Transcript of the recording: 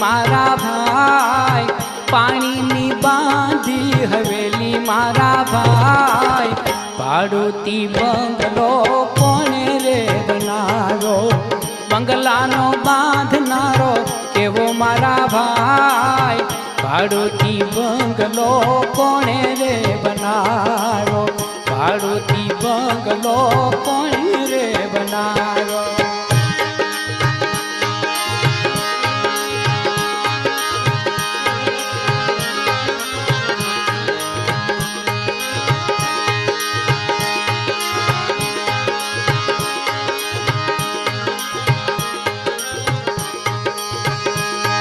मारा भाई, पानी नी बांधी हवेली मारा भाई। भाड़ूती बंगलो कोने रे बनारो, बंगलानो बांधनारो केवो मारा भाई। भाड़ूती बंगलो कोने रे बनारो, भाड़ूती बंगलो